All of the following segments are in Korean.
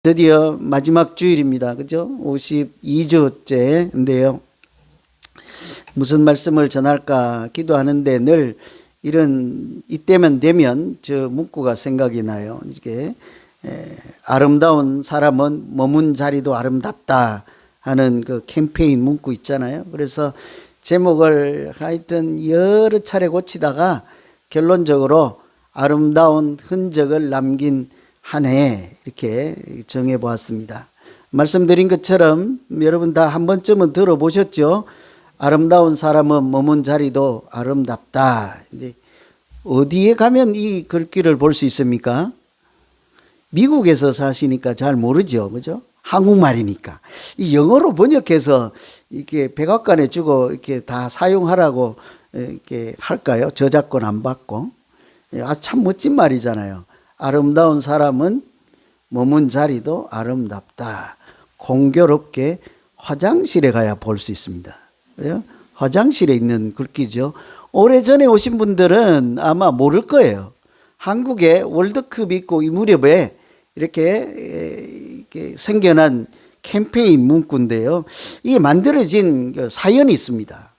드디어 마지막 주일입니다. 그죠? 52주째인데요. 무슨 말씀을 전할까 기도하는데 늘 이때만 되면 저 문구가 생각이 나요. 이게 아름다운 사람은 머문 자리도 아름답다 하는 그 캠페인 문구 있잖아요. 그래서 제목을 하여튼 여러 차례 고치다가 결론적으로 아름다운 흔적을 남긴 한 해 이렇게 정해 보았습니다. 말씀드린 것처럼 여러분 다 한 번쯤은 들어보셨죠? 아름다운 사람은 머문 자리도 아름답다. 근데 어디에 가면 이 글귀를 볼 수 있습니까? 미국에서 사시니까 잘 모르죠. 그죠? 한국말이니까. 이 영어로 번역해서 이렇게 백악관에 주고 이렇게 다 사용하라고 이렇게 할까요? 저작권 안 받고. 참 멋진 말이잖아요. 아름다운 사람은 머문 자리도 아름답다. 공교롭게 화장실에 가야 볼 수 있습니다. 그죠? 화장실에 있는 글귀죠. 오래전에 오신 분들은 아마 모를 거예요. 한국에 월드컵 있고 이 무렵에 이렇게 생겨난 캠페인 문구인데요. 이게 만들어진 사연이 있습니다.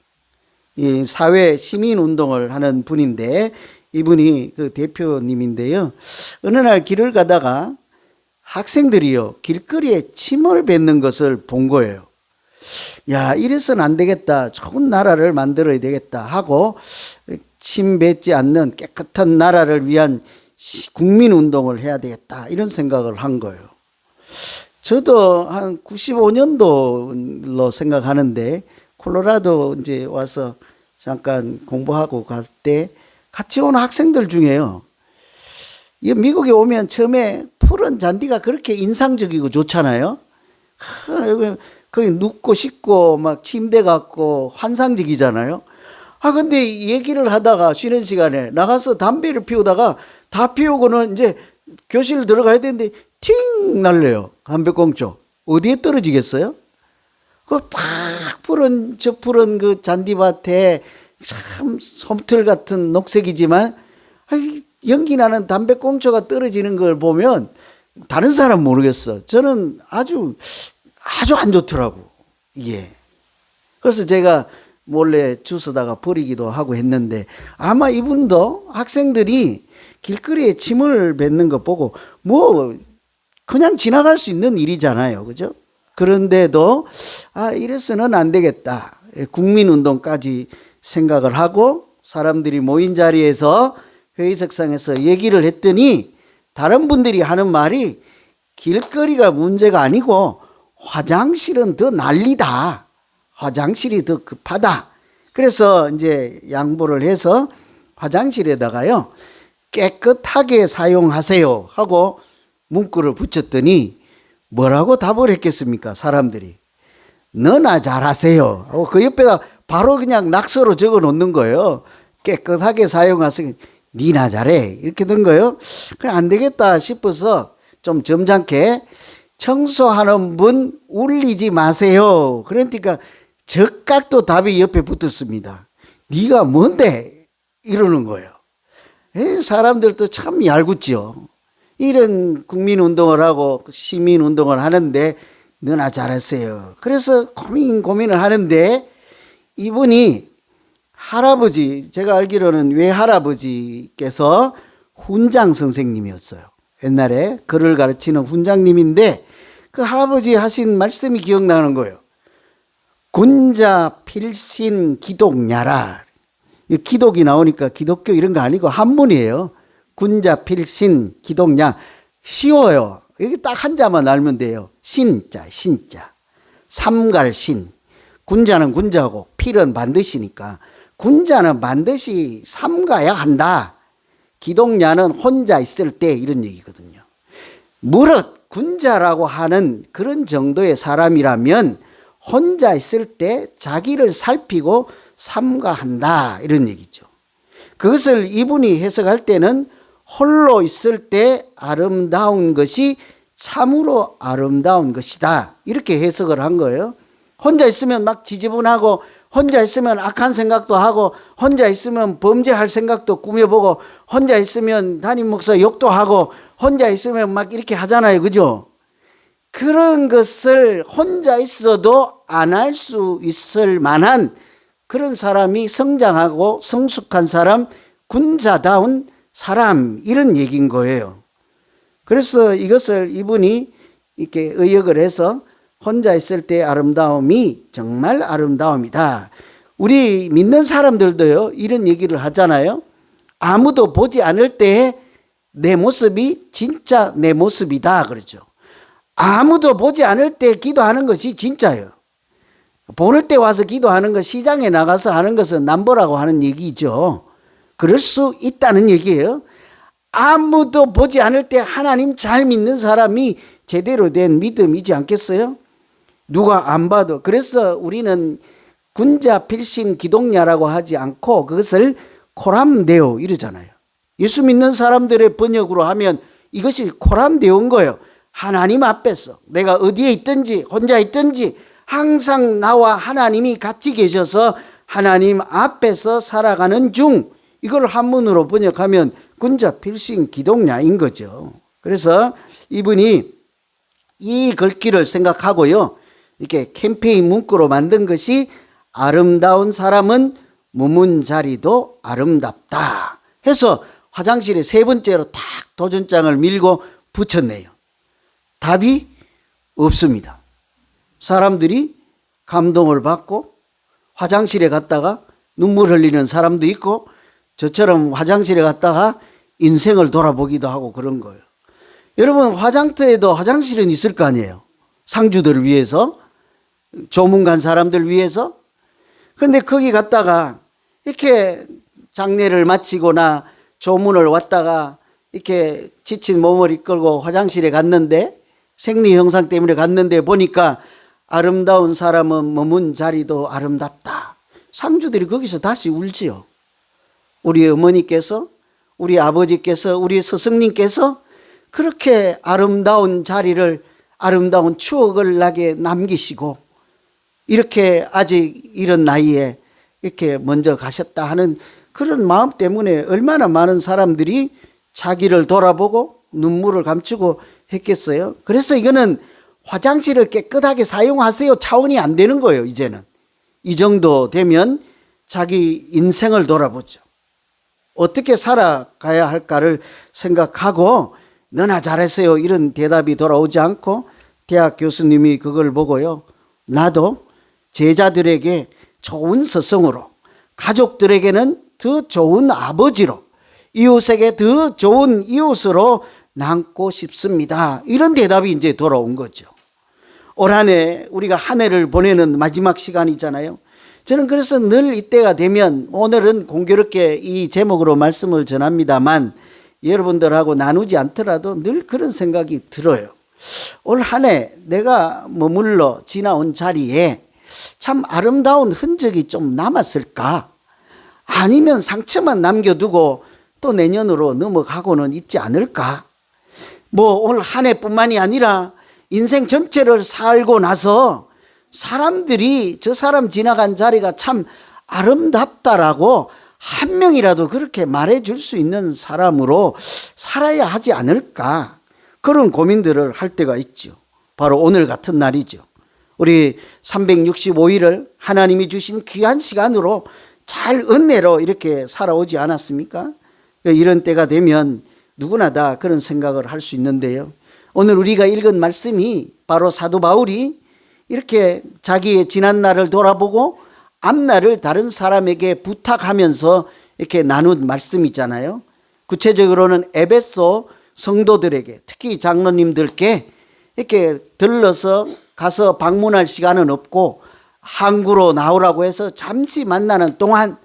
이 사회 시민 운동을 하는 분인데 이분이 그 대표님인데요. 어느 날 길을 가다가 학생들이요, 길거리에 침을 뱉는 것을 본 거예요. 야, 이래서는 안 되겠다. 좋은 나라를 만들어야 되겠다 하고 침 뱉지 않는 깨끗한 나라를 위한 국민운동을 해야 되겠다. 이런 생각을 한 거예요. 저도 한 95년도로 생각하는데 콜로라도 이제 와서 잠깐 공부하고 갈 때 같이 오는 학생들 중에요. 미국에 오면 처음에 푸른 잔디가 그렇게 인상적이고 좋잖아요. 거기 눕고 싶고 막 침대 같고 환상적이잖아요. 근데 얘기를 하다가 쉬는 시간에 나가서 담배를 피우다가 다 피우고는 이제 교실 들어가야 되는데 팅 날려요. 담배꽁초. 어디에 떨어지겠어요? 그 딱 푸른 그 잔디밭에 참 솜털 같은 녹색이지만 연기 나는 담배꽁초가 떨어지는 걸 보면 다른 사람 모르겠어. 저는 아주 안 좋더라고. 예. 그래서 제가 몰래 주워다가 버리기도 하고 했는데 아마 이분도 학생들이 길거리에 침을 뱉는 거 보고 뭐 그냥 지나갈 수 있는 일이잖아요. 그죠? 그런데도 이래서는 안 되겠다. 국민운동까지 생각을 하고 사람들이 모인 자리에서 회의석상에서 얘기를 했더니 다른 분들이 하는 말이 길거리가 문제가 아니고 화장실은 더 난리다. 화장실이 더 급하다. 그래서 이제 양보를 해서 화장실에다가요, 깨끗하게 사용하세요 하고 문구를 붙였더니 뭐라고 답을 했겠습니까? 사람들이. 너나 잘하세요 하고 그 옆에다 바로 그냥 낙서로 적어 놓는 거예요. 깨끗하게 사용하세요. 니나 잘해. 이렇게 된 거예요. 그냥 안 되겠다 싶어서 좀 점잖게 청소하는 분 울리지 마세요. 그러니까 적각도 답이 옆에 붙었습니다. 네가 뭔데? 이러는 거예요. 사람들도 참 얄궂죠. 이런 국민운동을 하고 시민운동을 하는데 너나 잘하세요. 그래서 고민을 하는데 이분이 할아버지, 제가 알기로는 외할아버지께서 훈장 선생님이었어요. 옛날에 글을 가르치는 훈장님인데 그 할아버지 하신 말씀이 기억나는 거예요. 군자 필신 기독야라. 기독이 나오니까 기독교 이런 거 아니고 한문이에요. 군자 필신 기독야. 쉬워요. 여기 딱 한자만 알면 돼요. 신자. 삼갈신. 군자는 군자고 필은 반드시니까 군자는 반드시 삼가야 한다. 기독야는 혼자 있을 때 이런 얘기거든요. 무릇 군자라고 하는 그런 정도의 사람이라면 혼자 있을 때 자기를 살피고 삼가한다 이런 얘기죠. 그것을 이분이 해석할 때는 홀로 있을 때 아름다운 것이 참으로 아름다운 것이다 이렇게 해석을 한 거예요. 혼자 있으면 막 지저분하고 혼자 있으면 악한 생각도 하고 혼자 있으면 범죄할 생각도 꾸며보고 혼자 있으면 담임 목사 욕도 하고 혼자 있으면 막 이렇게 하잖아요. 그죠? 그런 것을 혼자 있어도 안 할 수 있을 만한 그런 사람이 성장하고 성숙한 사람, 군자다운 사람, 이런 얘기인 거예요. 그래서 이것을 이분이 이렇게 의역을 해서 혼자 있을 때 아름다움이 정말 아름다움이다. 우리 믿는 사람들도요, 이런 얘기를 하잖아요. 아무도 보지 않을 때에 내 모습이 진짜 내 모습이다 그러죠. 아무도 보지 않을 때 기도하는 것이 진짜예요. 보는 때 와서 기도하는 것, 시장에 나가서 하는 것은 남보라고 하는 얘기죠. 그럴 수 있다는 얘기예요. 아무도 보지 않을 때 하나님 잘 믿는 사람이 제대로 된 믿음이지 않겠어요? 누가 안 봐도. 그래서 우리는 군자 필신 기독냐라고 하지 않고 그것을 코람데오 이러잖아요. 예수 믿는 사람들의 번역으로 하면 이것이 코람데오인 거예요. 하나님 앞에서 내가 어디에 있든지 혼자 있든지 항상 나와 하나님이 같이 계셔서 하나님 앞에서 살아가는 중, 이걸 한문으로 번역하면 군자 필신 기독냐인 거죠. 그래서 이분이 이 글귀를 생각하고요, 이렇게 캠페인 문구로 만든 것이 아름다운 사람은 머문 자리도 아름답다 해서 화장실에 세 번째로 탁 도전장을 밀고 붙였네요. 답이 없습니다. 사람들이 감동을 받고 화장실에 갔다가 눈물 흘리는 사람도 있고 저처럼 화장실에 갔다가 인생을 돌아보기도 하고 그런 거예요. 여러분, 화장터에도 화장실은 있을 거 아니에요. 상주들을 위해서, 조문 간 사람들 위해서. 근데 거기 갔다가 이렇게 장례를 마치거나 조문을 왔다가 이렇게 지친 몸을 이끌고 화장실에 갔는데, 생리 현상 때문에 갔는데 보니까 아름다운 사람은 머문 자리도 아름답다. 상주들이 거기서 다시 울지요. 우리 어머니께서, 우리 아버지께서, 우리 스승님께서 그렇게 아름다운 자리를, 아름다운 추억을 나게 남기시고 이렇게 아직 이런 나이에 이렇게 먼저 가셨다 하는 그런 마음 때문에 얼마나 많은 사람들이 자기를 돌아보고 눈물을 감추고 했겠어요. 그래서 이거는 화장실을 깨끗하게 사용하세요 차원이 안 되는 거예요. 이제는 이 정도 되면 자기 인생을 돌아보죠. 어떻게 살아가야 할까를 생각하고 너나 잘했어요 이런 대답이 돌아오지 않고, 대학 교수님이 그걸 보고요, 나도 제자들에게 좋은 스승으로, 가족들에게는 더 좋은 아버지로, 이웃에게 더 좋은 이웃으로 남고 싶습니다. 이런 대답이 이제 돌아온 거죠. 올 한 해 우리가 한 해를 보내는 마지막 시간이잖아요. 저는 그래서 늘 이때가 되면, 오늘은 공교롭게 이 제목으로 말씀을 전합니다만 여러분들하고 나누지 않더라도 늘 그런 생각이 들어요. 올 한 해 내가 머물러 지나온 자리에 참 아름다운 흔적이 좀 남았을까? 아니면 상처만 남겨두고 또 내년으로 넘어가고는 있지 않을까? 뭐 올 한 해뿐만이 아니라 인생 전체를 살고 나서 사람들이 저 사람 지나간 자리가 참 아름답다라고 한 명이라도 그렇게 말해줄 수 있는 사람으로 살아야 하지 않을까, 그런 고민들을 할 때가 있죠. 바로 오늘 같은 날이죠. 우리 365일을 하나님이 주신 귀한 시간으로 잘 은혜로 이렇게 살아오지 않았습니까? 이런 때가 되면 누구나 다 그런 생각을 할 수 있는데요, 오늘 우리가 읽은 말씀이 바로 사도 바울이 이렇게 자기의 지난 날을 돌아보고 앞날을 다른 사람에게 부탁하면서 이렇게 나눈 말씀이잖아요. 구체적으로는 에베소 성도들에게, 특히 장로님들께 이렇게 들러서 가서 방문할 시간은 없고 항구로 나오라고 해서 잠시 만나는 동안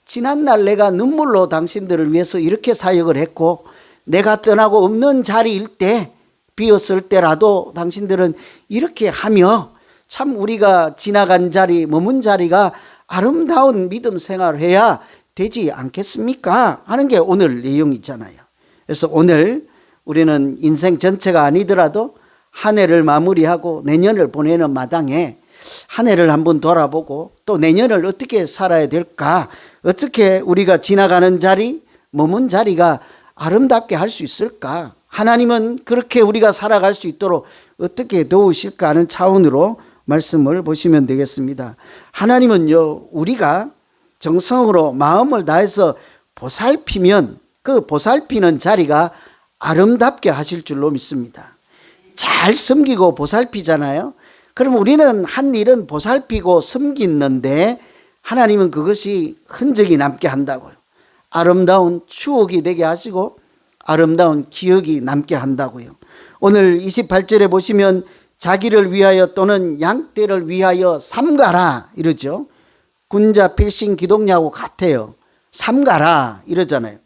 지난날 내가 눈물로 당신들을 위해서 이렇게 사역을 했고, 내가 떠나고 없는 자리일 때, 비었을 때라도 당신들은 이렇게 하며 참 우리가 지나간 자리, 머문 자리가 아름다운 믿음 생활을 해야 되지 않겠습니까? 하는 게 오늘 내용이잖아요. 그래서 오늘 우리는 인생 전체가 아니더라도 한 해를 마무리하고 내년을 보내는 마당에 한 해를 한번 돌아보고 또 내년을 어떻게 살아야 될까? 어떻게 우리가 지나가는 자리, 머문 자리가 아름답게 할 수 있을까? 하나님은 그렇게 우리가 살아갈 수 있도록 어떻게 도우실까 하는 차원으로 말씀을 보시면 되겠습니다. 하나님은요, 우리가 정성으로 마음을 다해서 보살피면 그 보살피는 자리가 아름답게 하실 줄로 믿습니다. 잘 섬기고 보살피잖아요. 그럼 우리는 한 일은 보살피고 섬기는데 하나님은 그것이 흔적이 남게 한다고요. 아름다운 추억이 되게 하시고 아름다운 기억이 남게 한다고요. 오늘 28절에 보시면 자기를 위하여 또는 양떼를 위하여 삼가라 이러죠. 군자 필신 기독냐하고 같아요. 삼가라 이러잖아요.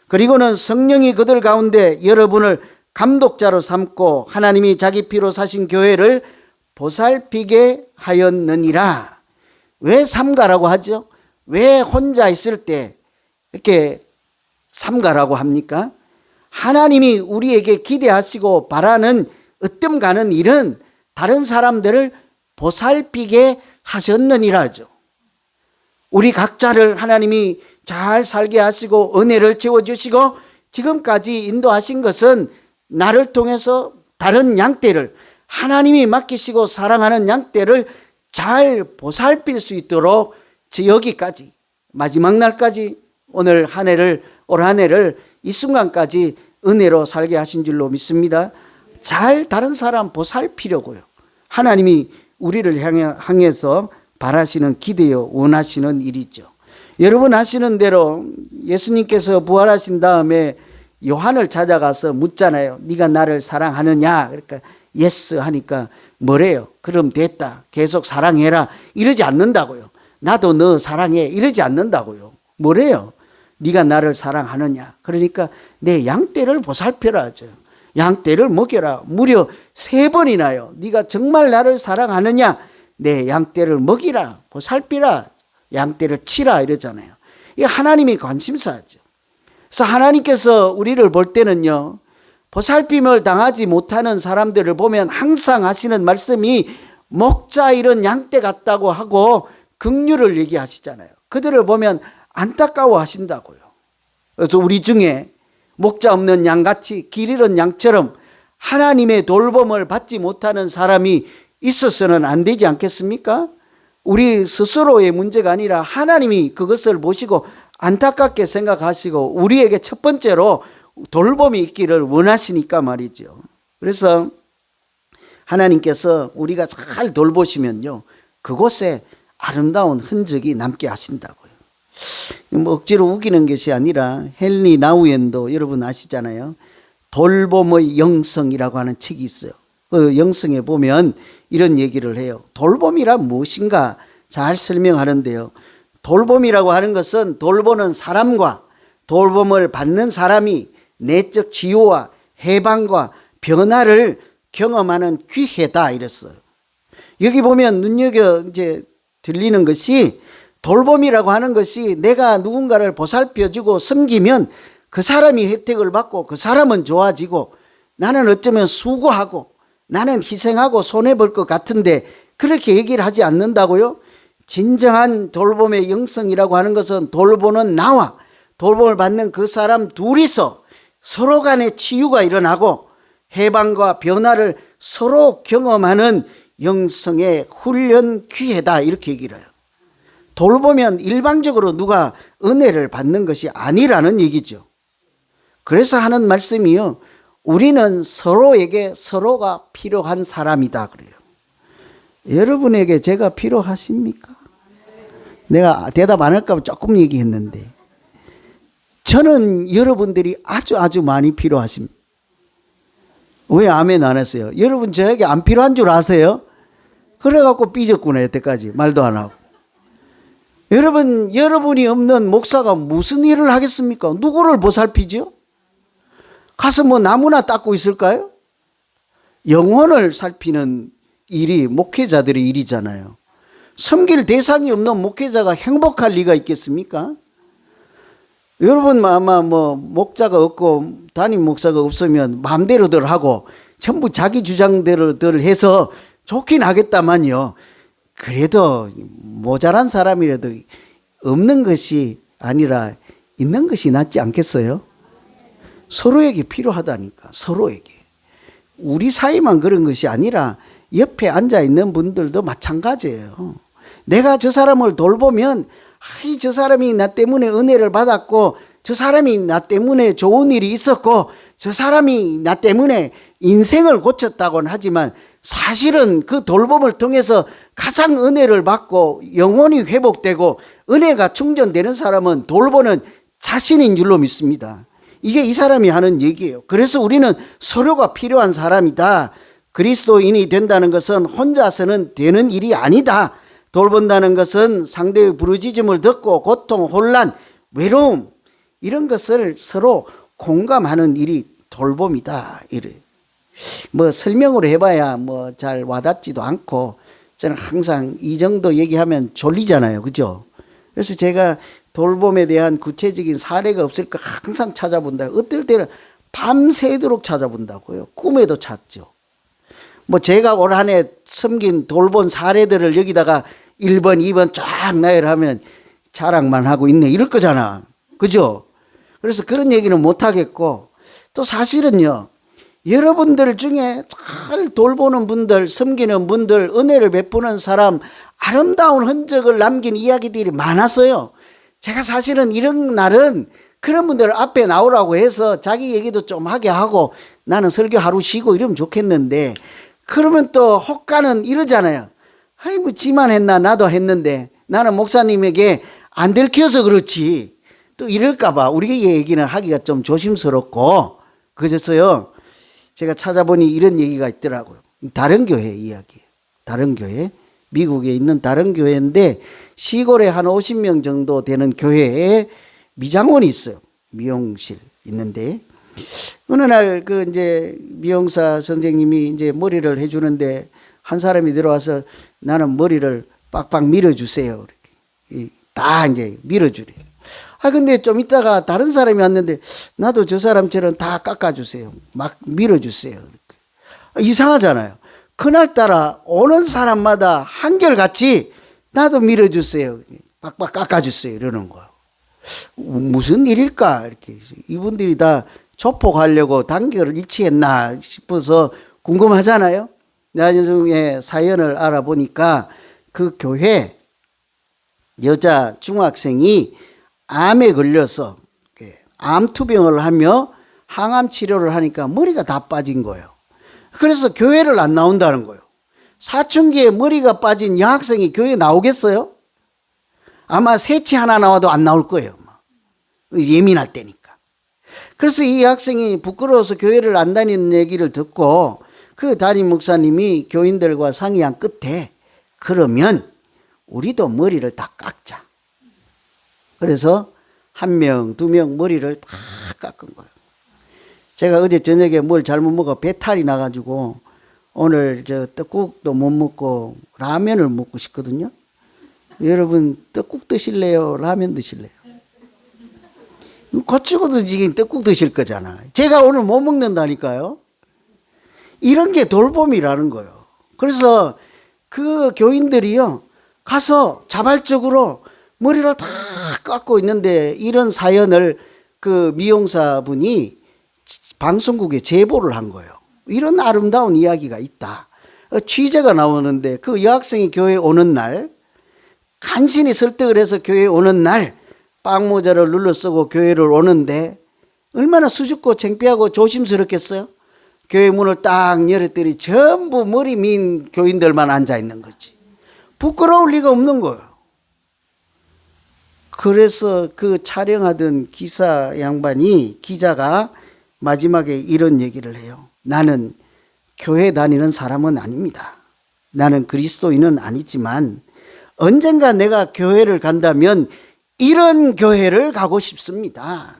그리고는 성령이 그들 가운데 여러분을 감독자로 삼고 하나님이 자기 피로 사신 교회를 보살피게 하였느니라. 왜 삼가라고 하죠? 왜 혼자 있을 때 이렇게 삼가라고 합니까? 하나님이 우리에게 기대하시고 바라는 으뜸 가는 일은 다른 사람들을 보살피게 하셨느니라죠. 우리 각자를 하나님이 잘 살게 하시고 은혜를 채워주시고 지금까지 인도하신 것은 나를 통해서 다른 양떼를 하나님이 맡기시고 사랑하는 양떼를 잘 보살필 수 있도록 여기까지 마지막 날까지 오늘 한 해를 올 한 해를 이 순간까지 은혜로 살게 하신 줄로 믿습니다. 잘 다른 사람 보살피려고요. 하나님이 우리를 향해서 바라시는 기대요 원하시는 일이죠. 여러분 아시는 대로 예수님께서 부활하신 다음에 요한을 찾아가서 묻잖아요. 네가 나를 사랑하느냐? 그러니까 예스 하니까 뭐래요? 그럼 됐다. 계속 사랑해라. 이러지 않는다고요. 나도 너 사랑해. 이러지 않는다고요. 뭐래요? 네가 나를 사랑하느냐? 그러니까 내 양떼를 보살펴라 하죠. 양떼를 먹여라. 무려 3번이나요. 네가 정말 나를 사랑하느냐? 내 양떼를 먹이라. 보살피라. 양떼를 치라 이러잖아요. 이게 하나님이 관심사죠. 그래서 하나님께서 우리를 볼 때는요, 보살핌을 당하지 못하는 사람들을 보면 항상 하시는 말씀이 목자 이런 양떼 같다고 하고 긍휼을 얘기하시잖아요. 그들을 보면 안타까워 하신다고요. 그래서 우리 중에 목자 없는 양같이 길 잃은 양처럼 하나님의 돌봄을 받지 못하는 사람이 있어서는 안 되지 않겠습니까? 우리 스스로의 문제가 아니라 하나님이 그것을 보시고 안타깝게 생각하시고 우리에게 첫 번째로 돌봄이 있기를 원하시니까 말이죠. 그래서 하나님께서 우리가 잘 돌보시면요, 그곳에 아름다운 흔적이 남게 하신다고요. 뭐 억지로 우기는 것이 아니라 헨리 나우엔도 여러분 아시잖아요. 돌봄의 영성이라고 하는 책이 있어요. 그 영성에 보면 이런 얘기를 해요. 돌봄이란 무엇인가 잘 설명하는데요. 돌봄이라고 하는 것은 돌보는 사람과 돌봄을 받는 사람이 내적 치유와 해방과 변화를 경험하는 기회다 이랬어요. 여기 보면 눈여겨 이제 들리는 것이 돌봄이라고 하는 것이 내가 누군가를 보살펴주고 섬기면 그 사람이 혜택을 받고 그 사람은 좋아지고 나는 어쩌면 수고하고 나는 희생하고 손해볼 것 같은데 그렇게 얘기를 하지 않는다고요? 진정한 돌봄의 영성이라고 하는 것은 돌보는 나와 돌봄을 받는 그 사람 둘이서 서로 간에 치유가 일어나고 해방과 변화를 서로 경험하는 영성의 훈련 기회다 이렇게 얘기를 해요. 돌보면 일방적으로 누가 은혜를 받는 것이 아니라는 얘기죠. 그래서 하는 말씀이요, 우리는 서로에게 서로가 필요한 사람이다 그래요. 여러분에게 제가 필요하십니까? 내가 대답 안 할까 봐 조금 얘기했는데 저는 여러분들이 아주 많이 필요하십니다. 왜 아멘 안 했어요? 여러분 저에게 안 필요한 줄 아세요? 그래갖고 삐졌구나 여태까지 말도 안 하고. 여러분이 없는 목사가 무슨 일을 하겠습니까? 누구를 보살피죠? 가서 뭐 나무나 닦고 있을까요? 영혼을 살피는 일이 목회자들의 일이잖아요. 섬길 대상이 없는 목회자가 행복할 리가 있겠습니까? 여러분 아마 뭐 목자가 없고 담임 목사가 없으면 마음대로들 하고 전부 자기 주장대로들 해서 좋긴 하겠다만요. 그래도 모자란 사람이라도 없는 것이 아니라 있는 것이 낫지 않겠어요? 서로에게 필요하다니까, 서로에게. 우리 사이만 그런 것이 아니라 옆에 앉아 있는 분들도 마찬가지예요. 내가 저 사람을 돌보면 저 사람이 나 때문에 은혜를 받았고 저 사람이 나 때문에 좋은 일이 있었고 저 사람이 나 때문에 인생을 고쳤다고는 하지만 사실은 그 돌봄을 통해서 가장 은혜를 받고 영혼이 회복되고 은혜가 충전되는 사람은 돌보는 자신인 줄로 믿습니다. 이게 이 사람이 하는 얘기예요. 그래서 우리는 서로가 필요한 사람이다. 그리스도인이 된다는 것은 혼자서는 되는 일이 아니다. 돌본다는 것은 상대의 부르짖음을 듣고 고통, 혼란, 외로움 이런 것을 서로 공감하는 일이 돌봄이다. 이래. 뭐 설명으로 해봐야 뭐 잘 와닿지도 않고 저는 항상 이 정도 얘기하면 졸리잖아요. 그죠? 그래서 제가 돌봄에 대한 구체적인 사례가 없을까 항상 찾아본다. 어떨 때는 밤새도록 찾아본다고요. 꿈에도 찾죠. 뭐 제가 올 한 해 섬긴 돌본 사례들을 여기다가 1번, 2번 쫙 나열하면 자랑만 하고 있네 이럴 거잖아. 그죠? 그래서 그런 얘기는 못 하겠고 또 사실은요. 여러분들 중에 잘 돌보는 분들, 섬기는 분들, 은혜를 베푸는 사람, 아름다운 흔적을 남긴 이야기들이 많았어요. 제가 사실은 이런 날은 그런 분들 앞에 나오라고 해서 자기 얘기도 좀 하게 하고 나는 설교 하루 쉬고 이러면 좋겠는데 그러면 또 혹가는 이러잖아요. 아이 뭐 지만 했나 나도 했는데 나는 목사님에게 안 들켜서 그렇지 또 이럴까 봐 우리 얘기는 하기가 좀 조심스럽고 그래서요. 제가 찾아보니 이런 얘기가 있더라고요. 다른 교회 이야기예요. 다른 교회. 미국에 있는 다른 교회인데 시골에 한 50명 정도 되는 교회에 미장원이 있어요. 미용실 있는데 어느 날 그 이제 미용사 선생님이 이제 머리를 해주는데 한 사람이 들어와서 나는 머리를 빡빡 밀어주세요. 이렇게 다 이제 밀어주래. 근데 좀 있다가 다른 사람이 왔는데 나도 저 사람처럼 다 깎아주세요. 막 밀어주세요. 이렇게. 이상하잖아요. 그날따라 오는 사람마다 한결같이 나도 밀어주세요. 빡빡 깎아주세요. 이러는 거예요. 무슨 일일까? 이렇게. 이분들이 다 조폭하려고 단결을 일치했나 싶어서 궁금하잖아요. 나중에 사연을 알아보니까 그 교회 여자 중학생이 암에 걸려서 암투병을 하며 항암 치료를 하니까 머리가 다 빠진 거예요. 그래서 교회를 안 나온다는 거예요. 사춘기에 머리가 빠진 여학생이 교회에 나오겠어요? 아마 새치 하나 나와도 안 나올 거예요. 예민할 때니까. 그래서 이 학생이 부끄러워서 교회를 안 다니는 얘기를 듣고 그 담임 목사님이 교인들과 상의한 끝에 그러면 우리도 머리를 다 깎자. 그래서 1명, 2명 머리를 다 깎은 거예요. 제가 어제 저녁에 뭘 잘못 먹어 배탈이 나가지고 오늘 저 떡국도 못 먹고 라면을 먹고 싶거든요. 여러분 떡국 드실래요? 라면 드실래요? 고치고도 지금 떡국 드실 거잖아. 제가 오늘 못 먹는다니까요. 이런 게 돌봄이라는 거예요. 그래서 그 교인들이요 가서 자발적으로 머리를 다 깎고 있는데 이런 사연을 그 미용사분이 방송국에 제보를 한 거예요. 이런 아름다운 이야기가 있다. 취재가 나오는데 그 여학생이 교회에 오는 날 간신히 설득을 해서 교회에 오는 날 빵모자를 눌러 쓰고 교회를 오는데 얼마나 수줍고 창피하고 조심스럽겠어요? 교회 문을 딱 열었더니 전부 머리 민 교인들만 앉아 있는 거지. 부끄러울 리가 없는 거예요. 그래서 그 촬영하던 기자가 마지막에 이런 얘기를 해요. 나는 교회 다니는 사람은 아닙니다. 나는 그리스도인은 아니지만 언젠가 내가 교회를 간다면 이런 교회를 가고 싶습니다.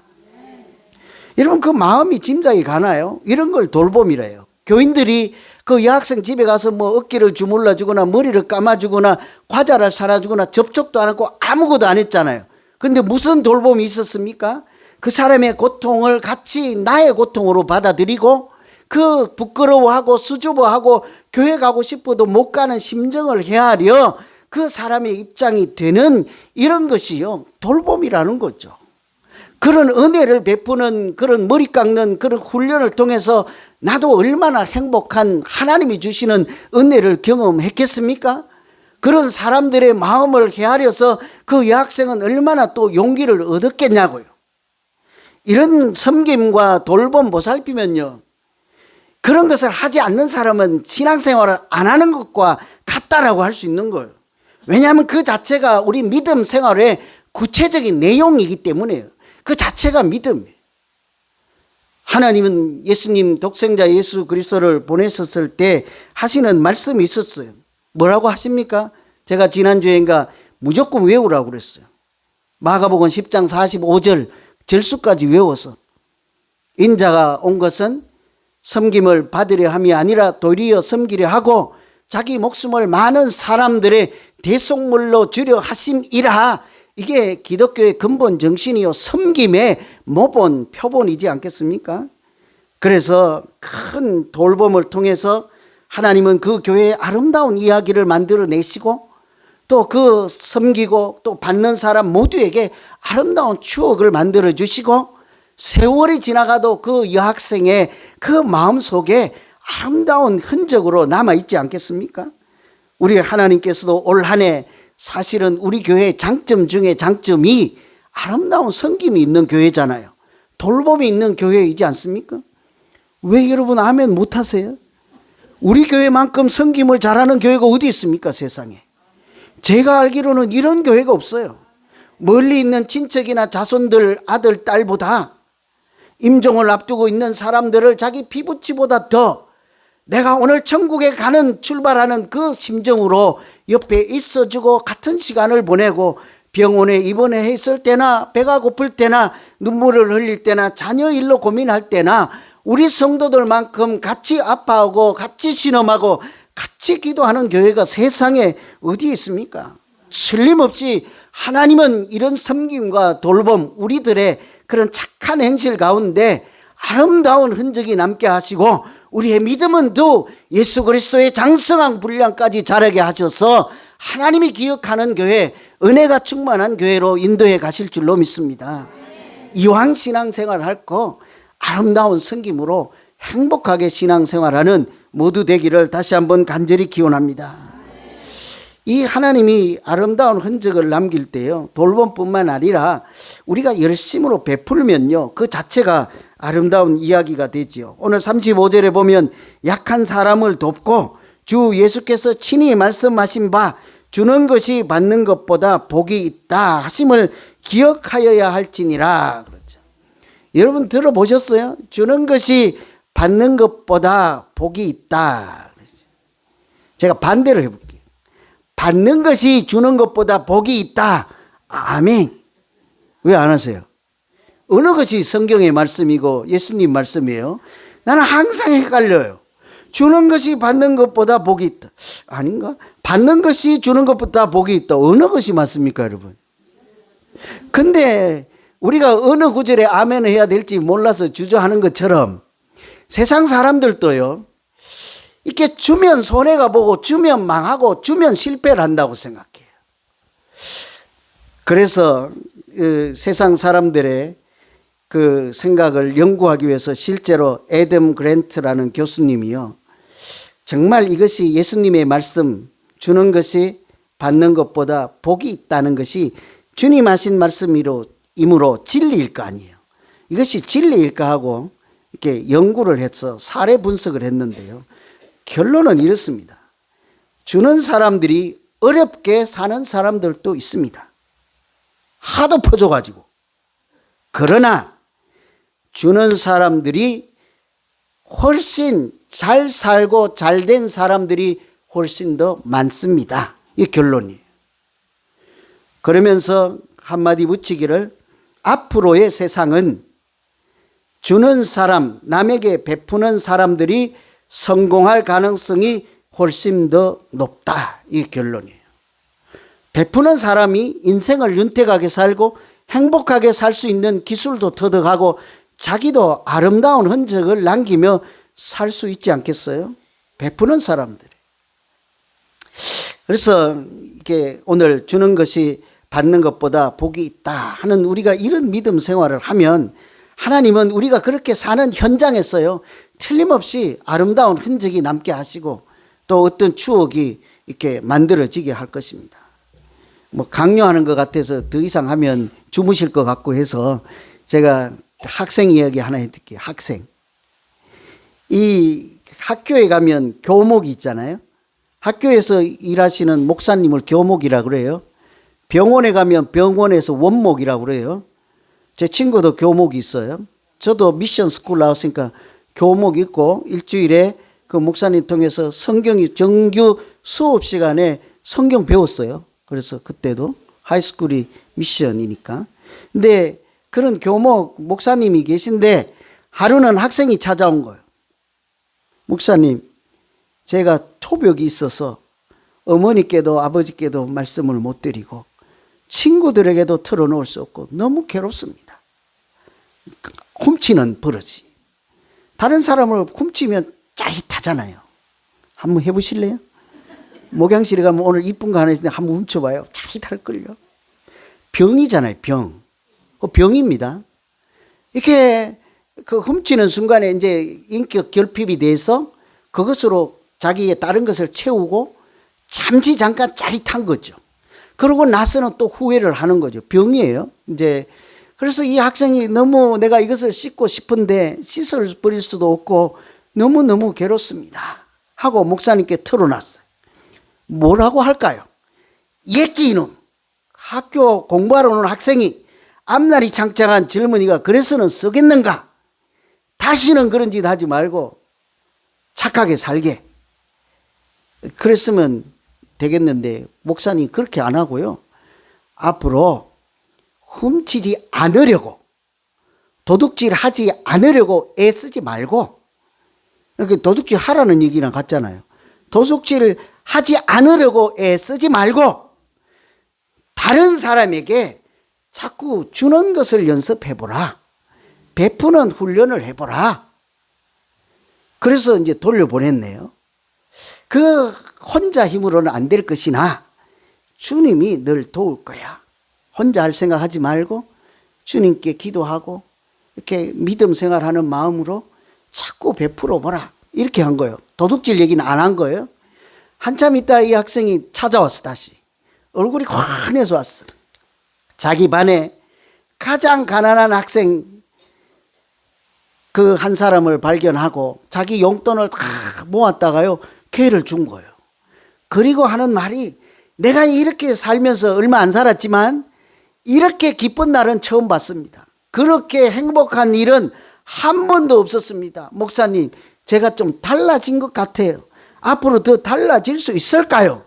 여러분 그 마음이 짐작이 가나요? 이런 걸 돌봄이래요. 교인들이 그 여학생 집에 가서 뭐 어깨를 주물러 주거나 머리를 감아 주거나 과자를 사다 주거나 접촉도 안 하고 아무것도 안 했잖아요. 근데 무슨 돌봄이 있었습니까? 그 사람의 고통을 같이 나의 고통으로 받아들이고 그 부끄러워하고 수줍어하고 교회 가고 싶어도 못 가는 심정을 헤아려 그 사람의 입장이 되는 이런 것이요 돌봄이라는 거죠. 그런 은혜를 베푸는 그런 머리 깎는 그런 훈련을 통해서 나도 얼마나 행복한 하나님이 주시는 은혜를 경험했겠습니까? 그런 사람들의 마음을 헤아려서 그 여학생은 얼마나 또 용기를 얻었겠냐고요. 이런 섬김과 돌봄 보살피면요, 그런 것을 하지 않는 사람은 신앙생활을 안 하는 것과 같다라고 할 수 있는 거예요. 왜냐하면 그 자체가 우리 믿음 생활의 구체적인 내용이기 때문에요. 그 자체가 믿음이에요. 하나님은 예수님 독생자 예수 그리스도를 보내셨을 때 하시는 말씀이 있었어요. 뭐라고 하십니까? 제가 지난주에인가 무조건 외우라고 그랬어요. 마가복음 10장 45절 절수까지 외워서 인자가 온 것은 섬김을 받으려 함이 아니라 도리어 섬기려 하고 자기 목숨을 많은 사람들의 대속물로 주려 하심이라. 이게 기독교의 근본 정신이요, 섬김의 모본, 표본이지 않겠습니까? 그래서 큰 돌봄을 통해서 하나님은 그 교회의 아름다운 이야기를 만들어내시고 또 그 섬기고 또 받는 사람 모두에게 아름다운 추억을 만들어 주시고 세월이 지나가도 그 여학생의 그 마음속에 아름다운 흔적으로 남아있지 않겠습니까? 우리 하나님께서도 올 한 해 사실은 우리 교회의 장점 중에 장점이 아름다운 섬김이 있는 교회잖아요. 돌봄이 있는 교회이지 않습니까? 왜 여러분 아멘 못하세요? 우리 교회만큼 섬김을 잘하는 교회가 어디 있습니까, 세상에? 제가 알기로는 이런 교회가 없어요. 멀리 있는 친척이나 자손들 아들 딸보다 임종을 앞두고 있는 사람들을 자기 피부치보다 더 내가 오늘 천국에 가는 출발하는 그 심정으로 옆에 있어주고 같은 시간을 보내고 병원에 입원했을 때나 배가 고플 때나 눈물을 흘릴 때나 자녀 일로 고민할 때나 우리 성도들만큼 같이 아파하고 같이 신음하고 같이 기도하는 교회가 세상에 어디 있습니까? 틀림없이 하나님은 이런 섬김과 돌봄, 우리들의 그런 착한 행실 가운데 아름다운 흔적이 남게 하시고 우리의 믿음은 또 예수 그리스도의 장성한 분량까지 자라게 하셔서 하나님이 기억하는 교회, 은혜가 충만한 교회로 인도해 가실 줄로 믿습니다. 이왕 신앙생활 할 거 아름다운 섬김으로 행복하게 신앙생활하는 모두 되기를 다시 한번 간절히 기원합니다. 이 하나님이 아름다운 흔적을 남길 때요, 돌봄뿐만 아니라 우리가 열심으로 베풀면요, 그 자체가 아름다운 이야기가 되지요. 오늘 35절에 보면 약한 사람을 돕고 주 예수께서 친히 말씀하신 바 주는 것이 받는 것보다 복이 있다 하심을 기억하여야 할지니라. 그렇죠. 여러분 들어보셨어요? 주는 것이 받는 것보다 복이 있다. 제가 반대로 해볼게요. 받는 것이 주는 것보다 복이 있다. 아멘. 왜 안 하세요? 어느 것이 성경의 말씀이고 예수님 말씀이에요? 나는 항상 헷갈려요. 주는 것이 받는 것보다 복이 있다. 아닌가? 받는 것이 주는 것보다 복이 있다. 어느 것이 맞습니까, 여러분? 근데 우리가 어느 구절에 아멘을 해야 될지 몰라서 주저하는 것처럼 세상 사람들도요, 이렇게 주면 손해가 보고 주면 망하고 주면 실패를 한다고 생각해요. 그래서 세상 사람들의 그 생각을 연구하기 위해서 실제로 애덤 그랜트라는 교수님이요, 정말 이것이 예수님의 말씀, 주는 것이 받는 것보다 복이 있다는 것이 주님 하신 말씀이므로 진리일 거 아니에요. 이것이 진리일까 하고 이렇게 연구를 해서 사례 분석을 했는데요, 결론은 이렇습니다. 주는 사람들이 어렵게 사는 사람들도 있습니다. 하도 퍼줘가지고. 그러나 주는 사람들이 훨씬 잘 살고 잘된 사람들이 훨씬 더 많습니다. 이 결론이에요. 그러면서 한마디 붙이기를, 앞으로의 세상은 주는 사람, 남에게 베푸는 사람들이 성공할 가능성이 훨씬 더 높다. 이 결론이에요. 베푸는 사람이 인생을 윤택하게 살고 행복하게 살 수 있는 기술도 터득하고 자기도 아름다운 흔적을 남기며 살 수 있지 않겠어요? 베푸는 사람들이. 그래서 이게 오늘 주는 것이 받는 것보다 복이 있다 하는 우리가 이런 믿음 생활을 하면 하나님은 우리가 그렇게 사는 현장에서요 틀림없이 아름다운 흔적이 남게 하시고 또 어떤 추억이 이렇게 만들어지게 할 것입니다. 뭐 강요하는 것 같아서 더 이상 하면 주무실 것 같고 해서 제가 학생 이야기 하나 해드릴게요. 학생. 이 학교에 가면 교목이 있잖아요. 학교에서 일하시는 목사님을 교목이라고 그래요. 병원에 가면 병원에서 원목이라고 그래요. 제 친구도 교목이 있어요. 저도 미션 스쿨 나왔으니까 교목이 있고 일주일에 그 목사님 통해서 성경이 정규 수업 시간에 성경 배웠어요. 그래서 그때도 하이스쿨이 미션이니까. 근데 그런 교목 목사님이 계신데 하루는 학생이 찾아온 거예요. 목사님, 제가 토벽이 있어서 어머니께도 아버지께도 말씀을 못 드리고 친구들에게도 털어놓을 수 없고 너무 괴롭습니다. 훔치는 버릇이. 다른 사람을 훔치면 짜릿하잖아요. 한번 해보실래요? 목양실에 가면 오늘 이쁜 거 하나 있는데 한번 훔쳐봐요. 짜릿할걸요. 병이잖아요. 병. 병입니다. 이렇게 그 훔치는 순간에 이제 인격 결핍이 돼서 그것으로 자기의 다른 것을 채우고 잠시 잠깐 짜릿한 거죠. 그러고 나서는 또 후회를 하는 거죠. 병이에요. 이제 그래서 이 학생이 너무 내가 이것을 씻고 싶은데 씻을 버릴 수도 없고 너무너무 괴롭습니다 하고 목사님께 털어놨어요. 뭐라고 할까요? 예끼 이놈. 학교 공부하러 오는 학생이 앞날이 창창한 젊은이가 그래서는 쓰겠는가? 다시는 그런 짓 하지 말고 착하게 살게. 그랬으면 되겠는데 목사님 그렇게 안 하고요. 앞으로 훔치지 않으려고 도둑질 하지 않으려고 애쓰지 말고, 도둑질 하라는 얘기랑 같잖아요. 도둑질 하지 않으려고 애쓰지 말고 다른 사람에게 자꾸 주는 것을 연습해보라. 베푸는 훈련을 해보라. 그래서 이제 돌려보냈네요. 그 혼자 힘으로는 안 될 것이나 주님이 늘 도울 거야. 혼자 할 생각하지 말고 주님께 기도하고 이렇게 믿음 생활하는 마음으로 자꾸 베풀어 보라. 이렇게 한 거예요. 도둑질 얘기는 안 한 거예요. 한참 있다 이 학생이 찾아왔어. 다시 얼굴이 환해서 왔어. 자기 반에 가장 가난한 학생 그 한 사람을 발견하고 자기 용돈을 다 모았다가요 걔를 준 거예요. 그리고 하는 말이, 내가 이렇게 살면서 얼마 안 살았지만 이렇게 기쁜 날은 처음 봤습니다. 그렇게 행복한 일은 한 번도 없었습니다. 목사님, 제가 좀 달라진 것 같아요. 앞으로 더 달라질 수 있을까요?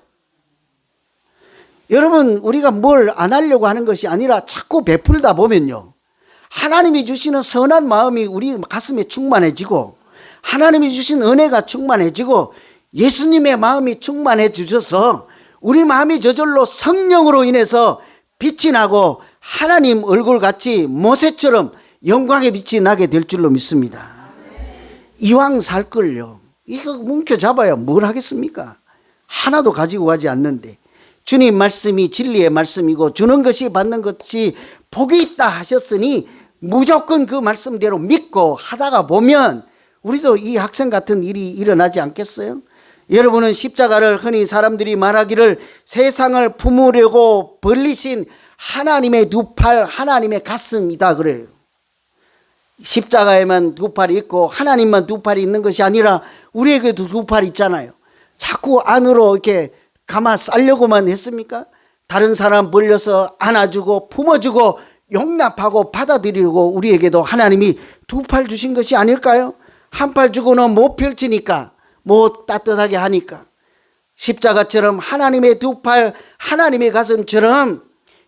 여러분, 우리가 뭘 안 하려고 하는 것이 아니라 자꾸 베풀다 보면요, 하나님이 주시는 선한 마음이 우리 가슴에 충만해지고 하나님이 주신 은혜가 충만해지고 예수님의 마음이 충만해 주셔서 우리 마음이 저절로 성령으로 인해서 빛이 나고 하나님 얼굴같이 모세처럼 영광의 빛이 나게 될 줄로 믿습니다. 이왕 살걸요, 이거 뭉켜잡아야 뭘 하겠습니까? 하나도 가지고 가지 않는데 주님 말씀이 진리의 말씀이고 주는 것이 받는 것이 복이 있다 하셨으니 무조건 그 말씀대로 믿고 하다가 보면 우리도 이 학생 같은 일이 일어나지 않겠어요? 여러분은 십자가를 흔히 사람들이 말하기를 세상을 품으려고 벌리신 하나님의 두 팔, 하나님의 가슴이다 그래요. 십자가에만 두 팔이 있고 하나님만 두 팔이 있는 것이 아니라 우리에게도 두 팔이 있잖아요. 자꾸 안으로 이렇게 감아 싸려고만 했습니까? 다른 사람 벌려서 안아주고 품어주고 용납하고 받아들이고 우리에게도 하나님이 두 팔 주신 것이 아닐까요? 한 팔 주고는 못 펼치니까, 못 따뜻하게 하니까. 십자가처럼 하나님의 두 팔, 하나님의 가슴처럼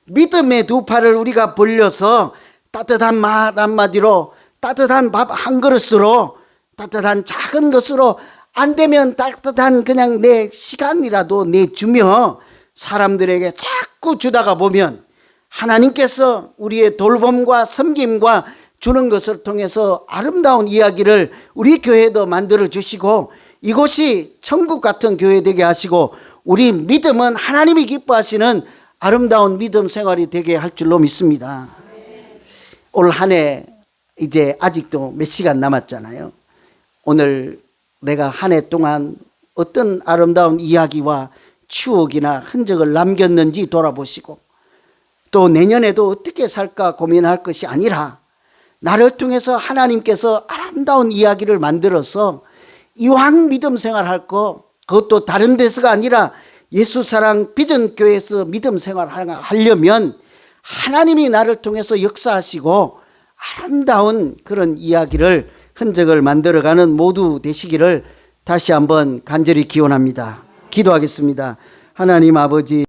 믿음의 두 팔을 우리가 벌려서 따뜻한 말 한마디로, 따뜻한 밥 한 그릇으로, 따뜻한 작은 것으로, 안 되면 따뜻한 그냥 내 시간이라도 내주며 사람들에게 자꾸 주다가 보면 하나님께서 우리의 돌봄과 섬김과 주는 것을 통해서 아름다운 이야기를 우리 교회도 만들어 주시고 이곳이 천국 같은 교회 되게 하시고 우리 믿음은 하나님이 기뻐하시는 아름다운 믿음 생활이 되게 할 줄로 믿습니다. 올 한 해 이제 아직도 몇 시간 남았잖아요. 오늘 내가 한 해 동안 어떤 아름다운 이야기와 추억이나 흔적을 남겼는지 돌아보시고, 또 내년에도 어떻게 살까 고민할 것이 아니라 나를 통해서 하나님께서 아름다운 이야기를 만들어서 이왕 믿음 생활할 거, 그것도 다른 데서가 아니라 예수사랑 비전교회에서 믿음 생활을 하려면 하나님이 나를 통해서 역사하시고 아름다운 그런 이야기를, 흔적을 만들어가는 모두 되시기를 다시 한번 간절히 기원합니다. 기도하겠습니다. 하나님 아버지,